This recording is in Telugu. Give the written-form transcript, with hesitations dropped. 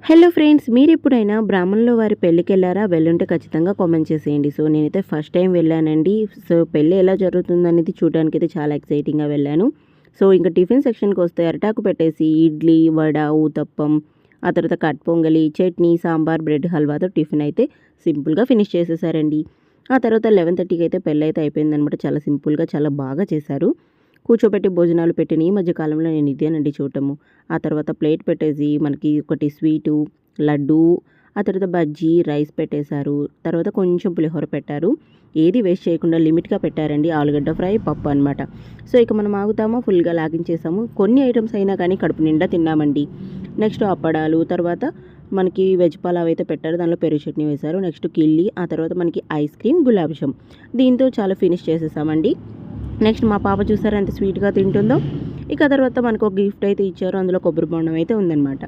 హలో ఫ్రెండ్స్, మీరు ఎప్పుడైనా బ్రాహ్మణుల వారి పెళ్ళికెళ్లారా? వెళ్ళుంటే ఖచ్చితంగా కామెంట్ చేసేయండి. సో నేనైతే ఫస్ట్ టైం వెళ్ళానండి. సో పెళ్ళి ఎలా జరుగుతుందనేది చూడడానికైతే చాలా ఎక్సైటింగ్‌గా వెళ్ళాను. సో ఇంక టిఫిన్ సెక్షన్‌కి వస్తే అరిటాకు పెట్టేసి ఇడ్లీ, వడ, ఊతప్పం, ఆ తర్వాత కట్ పొంగలి, చట్నీ, సాంబార్, బ్రెడ్ హల్వాతో టిఫిన్ అయితే సింపుల్‌గా ఫినిష్ చేసేసారండి. ఆ తర్వాత 11:30కి అయితే పెళ్ళైతే అయిపోయిందనమాట. చాలా సింపుల్‌గా చాలా బాగా చేశారు. కూర్చోబెట్టి భోజనాలు పెట్టిన ఈ మధ్య కాలంలో నేను ఇదేనండి చూడటము. ఆ తర్వాత ప్లేట్ పెట్టేసి మనకి ఒకటి స్వీటు, లడ్డూ, ఆ తర్వాత బజ్జీ, రైస్ పెట్టేశారు. తర్వాత కొంచెం పులిహోర పెట్టారు. ఏది వేస్ట్ చేయకుండా లిమిట్‌గా పెట్టారండి. ఆలుగడ్డ ఫ్రై, పప్పు అనమాట. సో ఇక మనం ఆగుతామా, ఫుల్‌గా లాగించేసాము. కొన్ని ఐటెమ్స్ అయినా కానీ కడుపు నిండా తిన్నామండి. నెక్స్ట్ అప్పడాలు, తర్వాత మనకి వెజ్ పలావ్ అయితే పెట్టారు. దానిలో పెరుగు చట్నీ వేశారు. నెక్స్ట్ కిళ్ళి, ఆ తర్వాత మనకి ఐస్ క్రీమ్, గులాబ్ జామ్. దీంతో చాలా ఫినిష్ చేసేసామండి. నెక్స్ట్ మా పాప చూసారా ఎంత స్వీట్‌గా తింటుందో. ఇక తర్వాత మనకు ఒక గిఫ్ట్ అయితే ఇచ్చారు. అందులో కొబ్బరి బొండం అయితే ఉందన్నమాట.